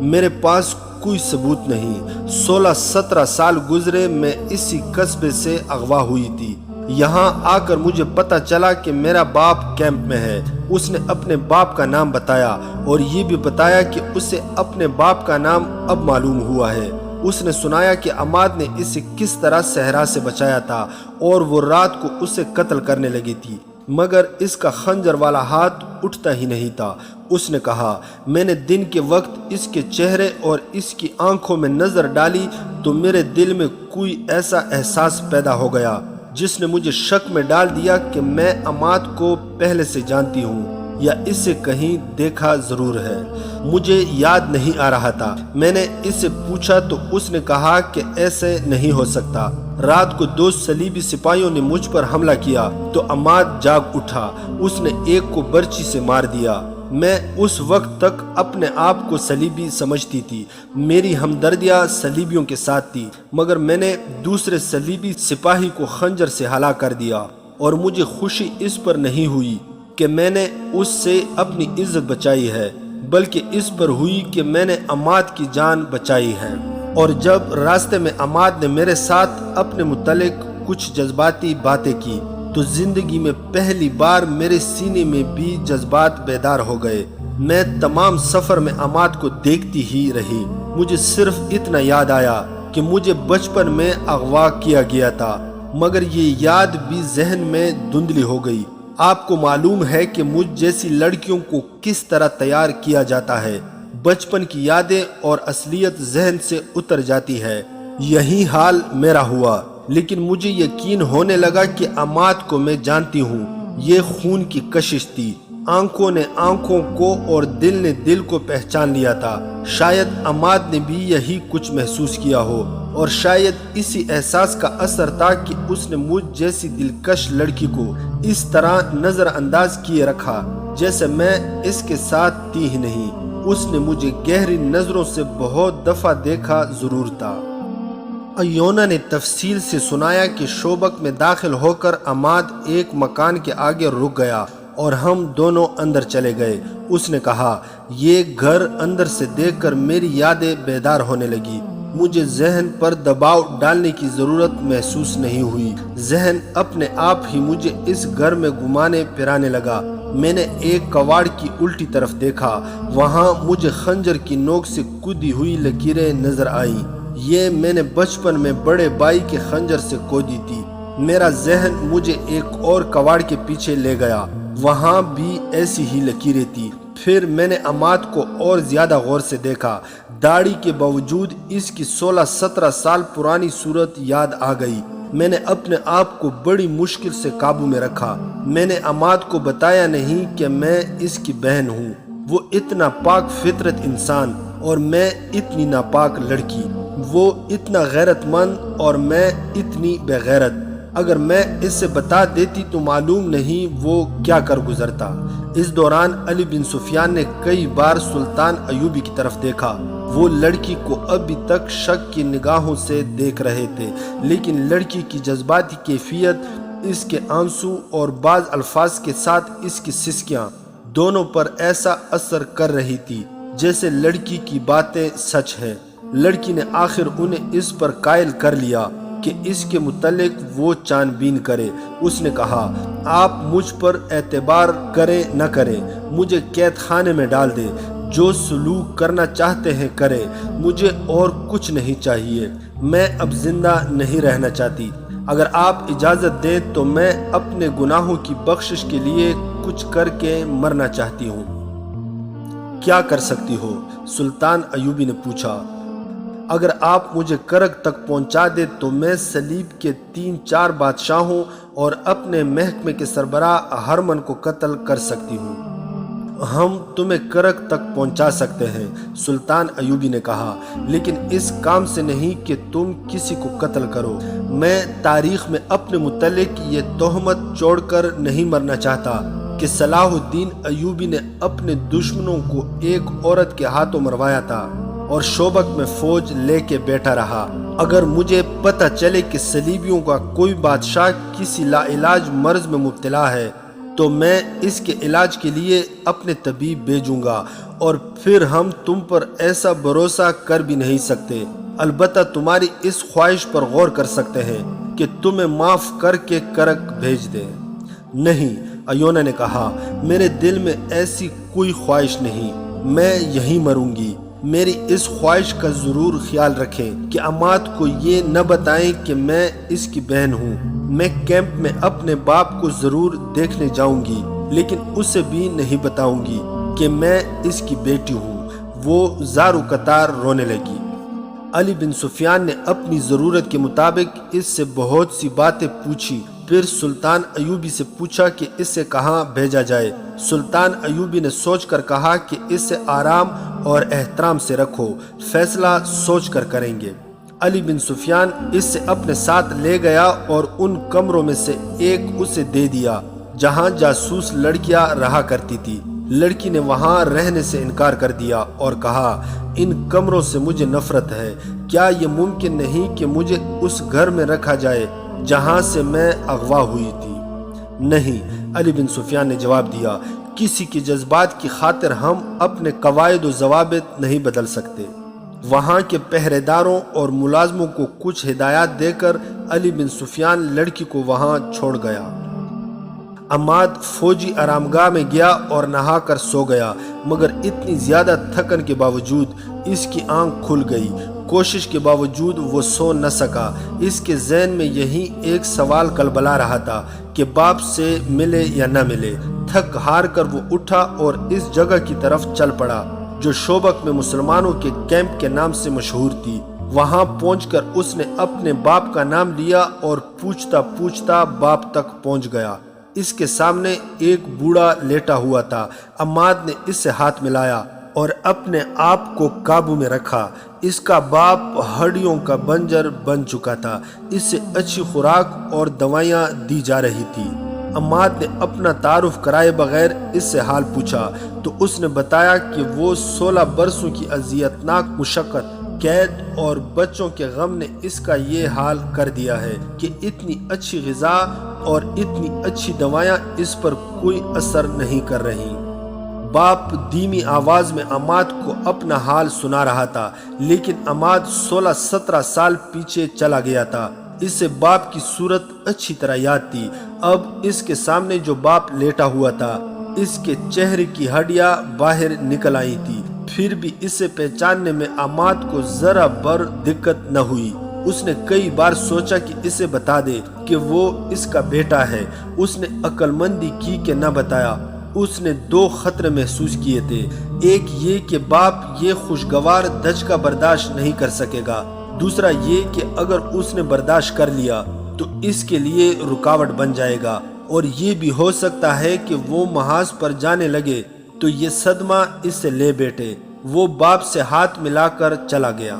میرے پاس کوئی ثبوت نہیں۔ 16-17 سال گزرے میں اسی قصبے سے اغوا ہوئی تھی۔ یہاں آ کر مجھے پتہ چلا کہ میرا باپ کیمپ میں ہے۔ اس نے اپنے باپ کا نام بتایا اور یہ بھی بتایا کہ اسے اپنے باپ کا نام اب معلوم ہوا ہے۔ اس نے سنایا کہ عماد نے اسے کس طرح صحرا سے بچایا تھا اور وہ رات کو اسے قتل کرنے لگی تھی، مگر اس کا خنجر والا ہاتھ اٹھتا ہی نہیں تھا۔ اس نے کہا، میں نے دن کے وقت اس کے چہرے اور اس کی آنکھوں میں نظر ڈالی تو میرے دل میں کوئی ایسا احساس پیدا ہو گیا جس نے مجھے شک میں ڈال دیا کہ میں عماد کو پہلے سے جانتی ہوں۔ یا اسے کہیں دیکھا ضرور ہے۔ مجھے یاد نہیں آ رہا تھا۔ میں نے اس سے پوچھا تو اس نے کہا کہ ایسے نہیں ہو سکتا۔ رات کو 2 صلیبی سپاہیوں نے مجھ پر حملہ کیا تو عماد جاگ اٹھا۔ اس نے ایک کو برچی سے مار دیا۔ میں اس وقت تک اپنے آپ کو صلیبی سمجھتی تھی۔ میری ہمدردیاں صلیبیوں کے ساتھ تھی، مگر میں نے دوسرے صلیبی سپاہی کو خنجر سے ہلاک کر دیا، اور مجھے خوشی اس پر نہیں ہوئی کہ میں نے اس سے اپنی عزت بچائی ہے، بلکہ اس پر ہوئی کہ میں نے عماد کی جان بچائی ہے۔ اور جب راستے میں عماد نے میرے ساتھ اپنے متعلق کچھ جذباتی باتیں کی تو زندگی میں پہلی بار میرے سینے میں بھی جذبات بیدار ہو گئے۔ میں تمام سفر میں عماد کو دیکھتی ہی رہی۔ مجھے صرف اتنا یاد آیا کہ مجھے بچپن میں اغوا کیا گیا تھا، مگر یہ یاد بھی ذہن میں دھندلی ہو گئی۔ آپ کو معلوم ہے کہ مجھ جیسی لڑکیوں کو کس طرح تیار کیا جاتا ہے۔ بچپن کی یادیں اور اصلیت ذہن سے اتر جاتی ہے۔ یہی حال میرا ہوا، لیکن مجھے یقین ہونے لگا کہ عماد کو میں جانتی ہوں۔ یہ خون کی کشش تھی۔ آنکھوں نے آنکھوں کو اور دل نے دل کو پہچان لیا تھا۔ شاید عماد نے بھی یہی کچھ محسوس کیا ہو، اور شاید اسی احساس کا اثر تھا کہ اس نے مجھ جیسی دلکش لڑکی کو اس طرح نظر انداز کیے رکھا جیسے میں اس کے ساتھ تھی ہی نہیں۔ اس نے مجھے گہری نظروں سے بہت دفعہ دیکھا ضرور تھا۔ ایونا نے تفصیل سے سنایا کہ شوبک میں داخل ہو کر عماد ایک مکان کے آگے رک گیا اور ہم دونوں اندر چلے گئے۔ اس نے کہا، یہ گھر اندر سے دیکھ کر میری یادیں بیدار ہونے لگی۔ مجھے ذہن پر دباؤ ڈالنے کی ضرورت محسوس نہیں ہوئی۔ ذہن اپنے آپ ہی مجھے اس گھر میں گھمانے پھرانے لگا۔ میں نے ایک کواڑ کی الٹی طرف دیکھا۔ وہاں مجھے خنجر کی نوک سے کودی ہوئی لکیریں نظر آئیں۔ یہ میں نے بچپن میں بڑے بھائی کے خنجر سے کودی تھی۔ میرا ذہن مجھے ایک اور کواڑ کے پیچھے لے گیا۔ وہاں بھی ایسی ہی لکیریں تھی۔ پھر میں نے عماد کو اور زیادہ غور سے دیکھا۔ داڑھی کے باوجود اس کی 16-17 سال پرانی صورت یاد آ گئی۔ میں نے اپنے آپ کو بڑی مشکل سے قابو میں رکھا۔ میں نے عماد کو بتایا نہیں کہ میں اس کی بہن ہوں۔ وہ اتنا پاک فطرت انسان اور میں اتنی ناپاک لڑکی۔ وہ اتنا غیرت مند اور میں اتنی بے غیرت۔ اگر میں اس سے بتا دیتی تو معلوم نہیں وہ کیا کر گزرتا۔ اس دوران علی بن سفیان نے کئی بار سلطان ایوبی کی طرف دیکھا۔ وہ لڑکی کو ابھی تک شک کی نگاہوں سے دیکھ رہے تھے، لیکن لڑکی کی جذباتی کیفیت، اس کے آنسو اور بعض الفاظ کے ساتھ اس کی سسکیاں دونوں پر ایسا اثر کر رہی تھی جیسے لڑکی کی باتیں سچ ہیں۔ لڑکی نے آخر انہیں اس پر قائل کر لیا کہ اس کے متعلق وہ چان بین کرے۔ اس نے کہا، آپ مجھ پر اعتبار کریں نہ کریں، مجھے قید خانے میں ڈال دیں، جو سلوک کرنا چاہتے ہیں کریں، مجھے اور کچھ نہیں چاہیے۔ میں اب زندہ نہیں رہنا چاہتی۔ اگر آپ اجازت دیں تو میں اپنے گناہوں کی بخشش کے لیے کچھ کر کے مرنا چاہتی ہوں۔ کیا کر سکتی ہو؟ سلطان ایوبی نے پوچھا۔ اگر آپ مجھے کرگ تک پہنچا دے تو میں صلیب کے 3-4 بادشاہوں اور اپنے محکمے کے سربراہ ہرمن کو قتل کر سکتی ہوں۔ ہم تمہیں کرگ تک پہنچا سکتے ہیں، سلطان ایوبی نے کہا، لیکن اس کام سے نہیں کہ تم کسی کو قتل کرو۔ میں تاریخ میں اپنے متعلق یہ تہمت چھوڑ کر نہیں مرنا چاہتا کہ صلاح الدین ایوبی نے اپنے دشمنوں کو ایک عورت کے ہاتھوں مروایا تھا اور شوبک میں فوج لے کے بیٹھا رہا۔ اگر مجھے پتہ چلے کہ صلیبیوں کا کوئی بادشاہ کسی لا علاج مرض میں مبتلا ہے تو میں اس کے علاج کے لیے اپنے طبیب بھیجوں گا، اور پھر ہم تم پر ایسا بھروسہ کر بھی نہیں سکتے۔ البتہ تمہاری اس خواہش پر غور کر سکتے ہیں کہ تمہیں معاف کر کے کرگ بھیج دیں۔ نہیں، ایونا نے کہا، میرے دل میں ایسی کوئی خواہش نہیں۔ میں یہیں مروں گی۔ میری اس خواہش کا ضرور خیال رکھیں کہ عماد کو یہ نہ بتائیں کہ میں اس کی بہن ہوں۔ میں کیمپ میں اپنے باپ کو ضرور دیکھنے جاؤں گی، لیکن اسے بھی نہیں بتاؤں گی کہ میں اس کی بیٹی ہوں۔ وہ زارو قطار رونے لگی۔ علی بن سفیان نے اپنی ضرورت کے مطابق اس سے بہت سی باتیں پوچھی پھر سلطان ایوبی سے پوچھا کہ اسے کہاں بھیجا جائے۔ سلطان ایوبی نے سوچ کر کہا کہ اسے آرام اور احترام سے رکھو، فیصلہ سوچ کر کریں گے۔ علی بن سفیان اس سے اپنے ساتھ لے گیا اور ان کمروں میں سے ایک اسے دے دیا جہاں جاسوس لڑکیاں رہا کرتی تھی۔ لڑکی نے وہاں رہنے سے انکار کر دیا اور کہا، ان کمروں سے مجھے نفرت ہے، کیا یہ ممکن نہیں کہ مجھے اس گھر میں رکھا جائے جہاں سے میں اغوا ہوئی تھی؟ نہیں، علی بن سفیان نے جواب دیا، کسی کے جذبات کی خاطر ہم اپنے قواعد و ضوابط نہیں بدل سکتے۔ وہاں کے پہرے داروں اور ملازموں کو کچھ ہدایات دے کر علی بن سفیان لڑکی کو وہاں چھوڑ گیا۔ عماد فوجی آرامگاہ میں گیا اور نہا کر سو گیا، مگر اتنی زیادہ تھکن کے باوجود اس کی آنکھ کھل گئی۔ کوشش کے باوجود وہ سو نہ سکا۔ اس کے ذہن میں یہی ایک سوال کلبلا رہا تھا کہ باپ سے ملے یا نہ ملے۔ تھک ہار کر وہ اٹھا اور اس جگہ کی طرف چل پڑا جو شوبک میں مسلمانوں کے کیمپ کے نام سے مشہور تھی۔ وہاں پہنچ کر اس نے اپنے باپ کا نام لیا اور پوچھتا پوچھتا باپ تک پہنچ گیا۔ اس کے سامنے ایک بوڑھا لیٹا ہوا تھا۔ عماد نے اس سے ہاتھ ملایا اور اپنے آپ کو قابو میں رکھا۔ اس کا باپ ہڈیوں کا بنجر بن چکا تھا۔ اس سے اچھی خوراک اور دوائیاں دی جا رہی تھی۔ عماد نے اپنا تعارف کرائے بغیر اس سے حال پوچھا تو اس نے بتایا کہ وہ 16 برسوں کی اذیتناک مشقت، قید اور بچوں کے غم نے اس کا یہ حال کر دیا ہے کہ اتنی اچھی غذا اور اتنی اچھی دوائیاں اس پر کوئی اثر نہیں کر رہی۔ باپ دھیمی آواز میں عماد کو اپنا حال سنا رہا تھا، لیکن عماد 16-17 سال پیچھے چلا گیا تھا۔ اسے باپ کی صورت اچھی طرح یاد تھی۔ اب اس کے سامنے جو باپ لیٹا ہوا تھا، اس کے چہرے کی ہڈیاں باہر نکل آئی تھی، پھر بھی اسے پہچاننے میں عماد کو ذرا بر دقت نہ ہوئی۔ اس نے کئی بار سوچا کہ اسے بتا دے کہ وہ اس کا بیٹا ہے۔ اس نے عقل مندی کی کہ نہ بتایا۔ اس نے 2 خطرے محسوس کیے تھے، ایک یہ کہ باپ یہ خوشگوار دھچکا برداشت نہیں کر سکے گا، دوسرا یہ کہ اگر اس نے برداشت کر لیا تو اس کے لیے رکاوٹ بن جائے گا، اور یہ بھی ہو سکتا ہے کہ وہ محاذ پر جانے لگے تو یہ صدمہ اس سے لے بیٹھے۔ وہ باپ سے ہاتھ ملا کر چلا گیا۔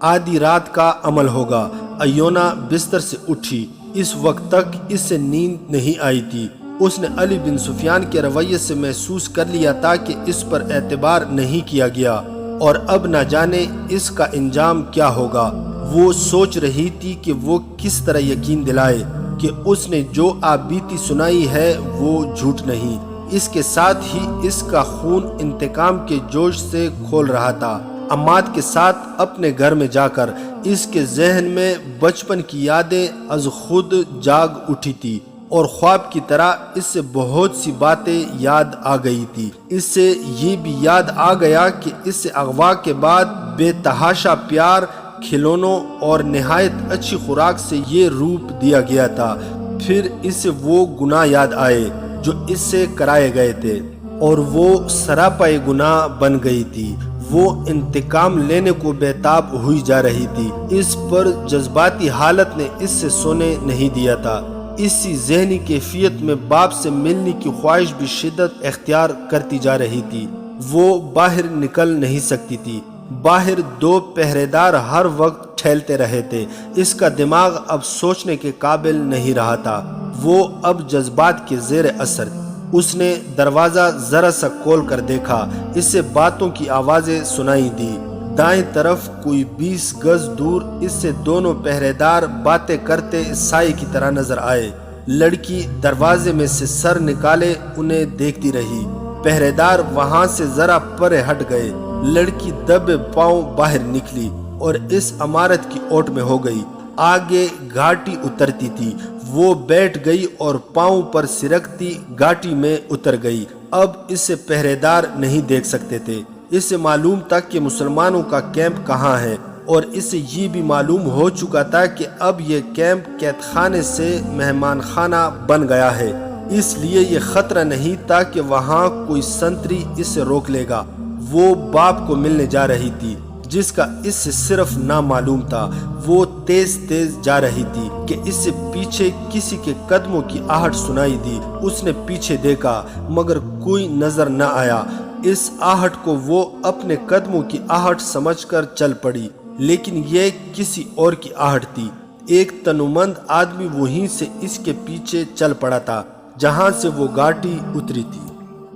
آدھی رات کا عمل ہوگا۔ ایونا بستر سے اٹھی۔ اس وقت تک اس سے نیند نہیں آئی تھی۔ اس نے علی بن سفیان کے رویے سے محسوس کر لیا تھا کہ اس پر اعتبار نہیں کیا گیا اور اب نہ جانے اس کا انجام کیا ہوگا۔ وہ سوچ رہی تھی کہ وہ کس طرح یقین دلائے کہ اس نے جو آپ بیتی سنائی ہے وہ جھوٹ نہیں۔ اس کے ساتھ ہی اس کا خون انتقام کے جوش سے کھول رہا تھا۔ عماد کے ساتھ اپنے گھر میں جا کر اس کے ذہن میں بچپن کی یادیں از خود جاگ اٹھی تھی اور خواب کی طرح اس سے بہت سی باتیں یاد آ گئی تھی۔ اس سے یہ بھی یاد آ گیا کہ اس سے اغوا کے بعد بے تحاشا پیار، کھلونوں اور نہایت اچھی خوراک سے یہ روپ دیا گیا تھا۔ پھر اسے وہ گناہ یاد آئے جو اس سے کرائے گئے تھے اور وہ سراپائے گناہ بن گئی تھی۔ وہ انتقام لینے کو بےتاب ہوئی جا رہی تھی۔ اس پر جذباتی حالت نے اس سے سونے نہیں دیا تھا۔ اسی ذہنی کیفیت میں باپ سے ملنے کی خواہش بھی شدت اختیار کرتی جا رہی تھی۔ وہ باہر نکل نہیں سکتی تھی۔ باہر 2 پہرے دار ہر وقت ٹھہلتے رہے تھے۔ اس کا دماغ اب سوچنے کے قابل نہیں رہا تھا۔ وہ اب جذبات کے زیر اثر تھی۔ اس نے دروازہ ذرا سا کھول کر دیکھا۔ اس سے باتوں کی آوازیں سنائی دی۔ دائیں طرف کوئی 20 گز دور اس سے دونوں پہرے دار باتیں کرتے سائے کی طرح نظر آئے۔ لڑکی دروازے میں سے سر نکالے انہیں دیکھتی رہی۔ پہرے دار وہاں سے ذرا پرے ہٹ گئے۔ لڑکی دبے پاؤں باہر نکلی اور اس عمارت کی اوٹ میں ہو گئی۔ آگے گھاٹی اترتی تھی۔ وہ بیٹھ گئی اور پاؤں پر سرکتی گھاٹی میں اتر گئی۔ اب اسے پہرے دار نہیں دیکھ سکتے تھے۔ اسے معلوم تھا کہ مسلمانوں کا کیمپ کہاں ہے، اور اسے یہ بھی معلوم ہو چکا تھا کہ اب یہ کیمپ قید خانے سے مہمان خانہ بن گیا ہے۔ اس لیے یہ خطرہ نہیں تھا کہ وہاں کوئی سنتری اسے روک لے گا۔ وہ باپ کو ملنے جا رہی تھی۔ جس کا اس سے صرف نامعلوم تھا، وہ تیز تیز جا رہی تھی کہ اس سے پیچھے کسی کے قدموں کی آہٹ سنائی دی۔ اس نے پیچھے دیکھا مگر کوئی نظر نہ آیا۔ اس آہٹ کو وہ اپنے قدموں کی آہٹ سمجھ کر چل پڑی، لیکن یہ کسی اور کی آہٹ تھی۔ ایک تنومند آدمی وہیں سے اس کے پیچھے چل پڑا تھا جہاں سے وہ گاٹی اتری تھی۔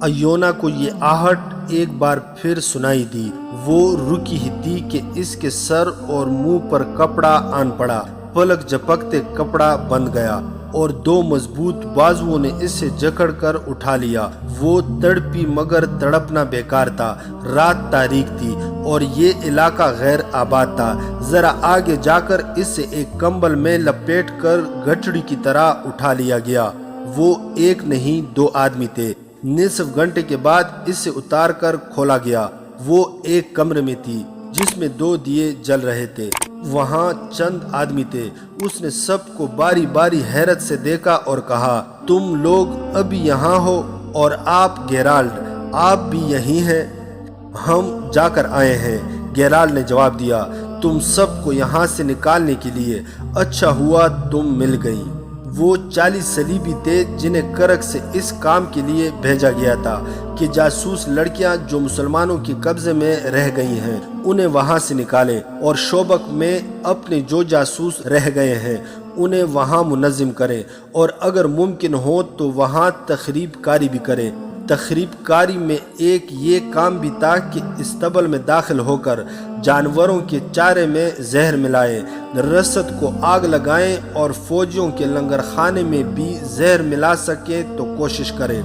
ایونا کو یہ آہٹ ایک بار پھر سنائی دی۔ وہ رکی ہی تھی کہ اس کے سر اور منہ پر کپڑا آن پڑا۔ پلک جھپکتے کپڑا بند گیا اور دو مضبوط بازوؤں نے اسے جکڑ کر اٹھا لیا۔ وہ تڑپی مگر تڑپنا بیکار تھا۔ رات تاریک تھی اور یہ علاقہ غیر آباد تھا۔ ذرا آگے جا کر اسے ایک کمبل میں لپیٹ کر گٹھڑی کی طرح اٹھا لیا گیا۔ وہ ایک نہیں دو آدمی تھے۔ نصف گھنٹے کے بعد اسے اتار کر کھولا گیا۔ وہ ایک کمرے میں تھی جس میں 2 دیے جل رہے تھے۔ وہاں چند آدمی تھے۔ اس نے سب کو باری باری حیرت سے دیکھا اور کہا، تم لوگ ابھی یہاں ہو اور آپ گیرالڈ، آپ بھی یہیں ہیں؟ ہم جا کر آئے ہیں، گیرالڈ نے جواب دیا، تم سب کو یہاں سے نکالنے کے لیے۔ اچھا ہوا تم مل گئیں۔ وہ 40 صلیبی تھے جنہیں کرک سے اس کام کے لیے بھیجا گیا تھا کہ جاسوس لڑکیاں جو مسلمانوں کے قبضے میں رہ گئی ہیں انہیں وہاں سے نکالے، اور شوبک میں اپنے جو جاسوس رہ گئے ہیں انہیں وہاں منظم کریں، اور اگر ممکن ہو تو وہاں تخریب کاری بھی کریں۔ تخریب کاری میں ایک یہ کام بھی تھا کہ استبل میں داخل ہو کر جانوروں کے چارے میں زہر ملائیں، رسد کو آگ لگائیں اور فوجیوں کے لنگر خانے میں بھی زہر ملا سکے تو کوشش کریں۔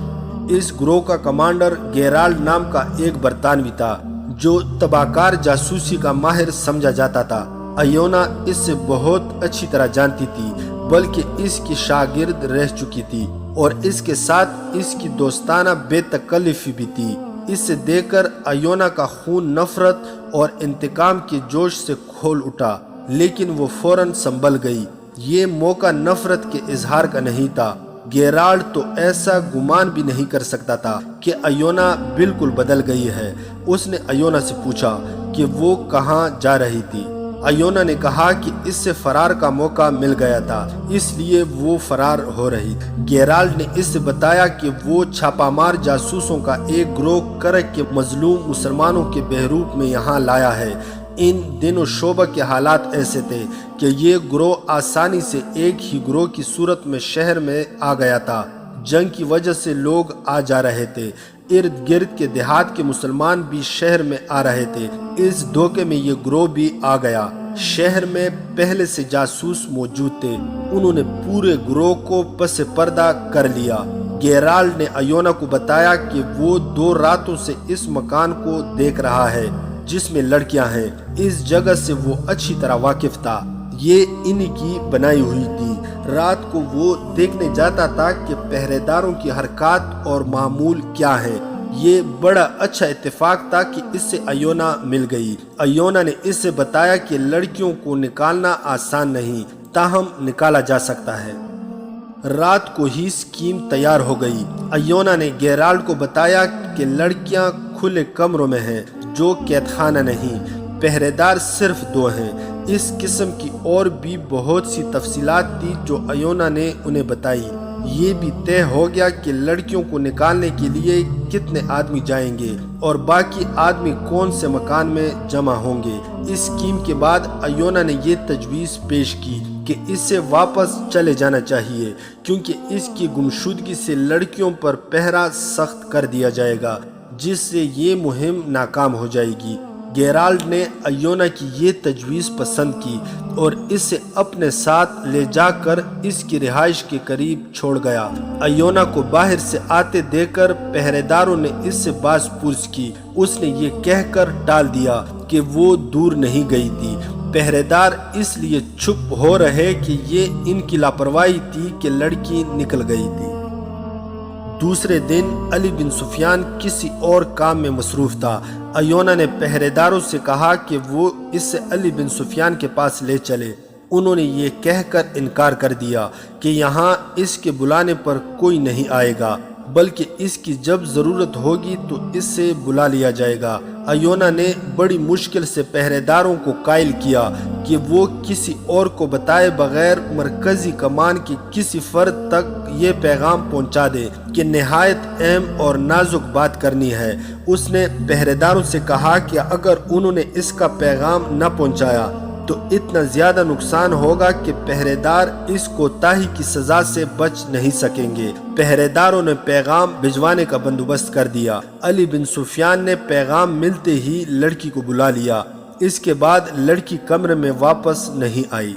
اس گروہ کا کمانڈر گیرالڈ نام کا ایک برطانوی تھا جو تباہکار جاسوسی کا ماہر سمجھا جاتا تھا۔ ایونا اس سے بہت اچھی طرح جانتی تھی، بلکہ اس کی شاگرد رہ چکی تھی، اور اس کے ساتھ اس کی دوستانہ بے تکلفی بھی تھی۔ اس سے دیکھ کر ایونا کا خون نفرت اور انتقام کے جوش سے کھول اٹھا، لیکن وہ فوراً سنبھل گئی۔ یہ موقع نفرت کے اظہار کا نہیں تھا۔ گیرالڈ تو ایسا گمان بھی نہیں کر سکتا تھا کہ ایونا بالکل بدل گئی ہے۔ اس نے ایونا سے پوچھا کہ وہ کہاں جا رہی تھی۔ ایونا نے کہا کہ اس سے فرار کا موقع مل گیا تھا، اس لیے وہ فرار ہو رہی تھی۔ گیرالڈ نے اس سے بتایا کہ وہ چھاپہ مار جاسوسوں کا ایک گروہ کرک کے مظلوم مسلمانوں کے بہروپ میں یہاں لایا ہے۔ ان دنوں شعبہ کے حالات ایسے تھے کہ یہ گروہ آسانی سے ایک ہی گروہ کی صورت میں شہر میں آ گیا تھا۔ جنگ کی وجہ سے لوگ آ جا رہے تھے۔ ارد گرد کے دیہات کے مسلمان بھی شہر میں آ رہے تھے۔ اس دھوکے میں یہ گروہ بھی آ گیا۔ شہر میں پہلے سے جاسوس موجود تھے، انہوں نے پورے گروہ کو پس پردہ کر لیا۔ گیرالڈ نے ایونا کو بتایا کہ وہ 2 راتوں سے اس مکان کو دیکھ رہا ہے جس میں لڑکیاں ہیں۔ اس جگہ سے وہ اچھی طرح واقف تھا، یہ انہی کی بنائی ہوئی تھی۔ رات کو وہ دیکھنے جاتا تھا کہ پہرے داروں کی حرکات اور معمول کیا ہے۔ یہ بڑا اچھا اتفاق تھا کہ اس سے ایونا مل گئی۔ ایونا نے اس سے بتایا کہ لڑکیوں کو نکالنا آسان نہیں، تاہم نکالا جا سکتا ہے۔ رات کو ہی اسکیم تیار ہو گئی۔ ایونا نے گیرالڈ کو بتایا کہ لڑکیاں کھلے کمروں میں ہیں جو قید خانہ نہیں، پہرے دار صرف 2 ہیں۔ اس قسم کی اور بھی بہت سی تفصیلات تھی جو ایونا نے انہیں بتائی۔ یہ بھی طے ہو گیا کہ لڑکیوں کو نکالنے کے لیے کتنے آدمی جائیں گے اور باقی آدمی کون سے مکان میں جمع ہوں گے۔ اس اسکیم کے بعد ایونا نے یہ تجویز پیش کی کہ اس سے واپس چلے جانا چاہیے، کیونکہ اس کی گمشدگی سے لڑکیوں پر پہرا سخت کر دیا جائے گا، جس سے یہ مہم ناکام ہو جائے گی۔ گیرالڈ نے ایونا کی یہ تجویز پسند کی اور اسے اپنے ساتھ لے جا کر اس کی رہائش کے قریب چھوڑ گیا۔ ایونا کو باہر سے آتے دیکھ کر پہرے داروں نے اس سے باز پرس کی۔ اس نے یہ کہہ کر ٹال دیا کہ وہ دور نہیں گئی تھی۔ پہرے دار اس لیے چھپ ہو رہے کہ یہ ان کی لاپرواہی تھی کہ لڑکی نکل گئی تھی۔ دوسرے دن علی بن سفیان کسی اور کام میں مصروف تھا۔ ایونا نے پہرے داروں سے کہا کہ وہ اس سے علی بن سفیان کے پاس لے چلے۔ انہوں نے یہ کہہ کر انکار کر دیا کہ یہاں اس کے بلانے پر کوئی نہیں آئے گا، بلکہ اس کی جب ضرورت ہوگی تو اس سے بلا لیا جائے گا۔ ایونا نے بڑی مشکل سے پہرے داروں کو قائل کیا کہ وہ کسی اور کو بتائے بغیر مرکزی کمان کے کسی فرد تک یہ پیغام پہنچا دے کہ نہایت اہم اور نازک بات کرنی ہے۔ اس نے پہرے داروں سے کہا کہ اگر انہوں نے اس کا پیغام نہ پہنچایا تو اتنا زیادہ نقصان ہوگا کہ پہرے دار اس کوتاہی کی سزا سے بچ نہیں سکیں گے۔ پہرے داروں نے پیغام بھجوانے کا بندوبست کر دیا۔ علی بن سفیان نے پیغام ملتے ہی لڑکی کو بلا لیا۔ اس کے بعد لڑکی کمرے میں واپس نہیں آئی۔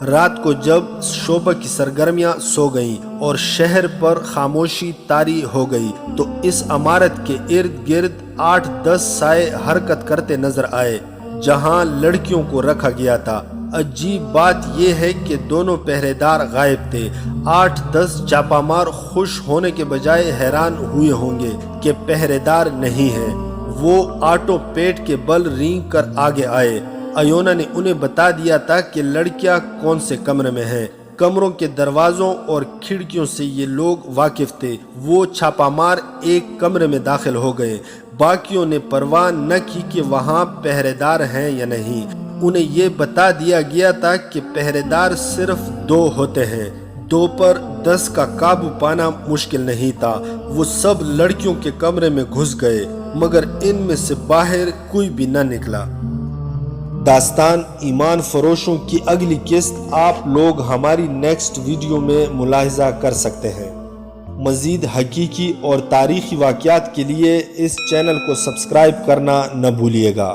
رات کو جب شعبہ کی سرگرمیاں سو گئیں اور شہر پر خاموشی طاری ہو گئی تو اس عمارت کے ارد گرد 8-10 سائے حرکت کرتے نظر آئے جہاں لڑکیوں کو رکھا گیا تھا۔ عجیب بات یہ ہے کہ دونوں پہرے دار غائب تھے۔ 8-10 چاپا مار خوش ہونے کے بجائے حیران ہوئے ہوں گے کہ پہرے دار نہیں ہیں۔ وہ آٹو پیٹ کے بل رینگ کر آگے آئے۔ ایونا نے انہیں بتا دیا تھا کہ لڑکیاں کون سے کمرے میں ہیں۔ کمروں کے دروازوں اور کھڑکیوں سے یہ لوگ واقف تھے۔ وہ چھاپا مار ایک کمرے میں داخل ہو گئے۔ باقیوں نے پرواہ نہ کی کہ وہاں پہرے دار ہیں یا نہیں۔ انہیں یہ بتا دیا گیا تھا کہ پہرے دار صرف 2 ہوتے ہیں۔ 2 پر 10 کا قابو پانا مشکل نہیں تھا۔ وہ سب لڑکیوں کے کمرے میں گھس گئے مگر ان میں سے باہر کوئی بھی نہ نکلا۔ داستان ایمان فروشوں کی اگلی قسط آپ لوگ ہماری نیکسٹ ویڈیو میں ملاحظہ کر سکتے ہیں۔ مزید حقیقی اور تاریخی واقعات کے لیے اس چینل کو سبسکرائب کرنا نہ بھولیے گا۔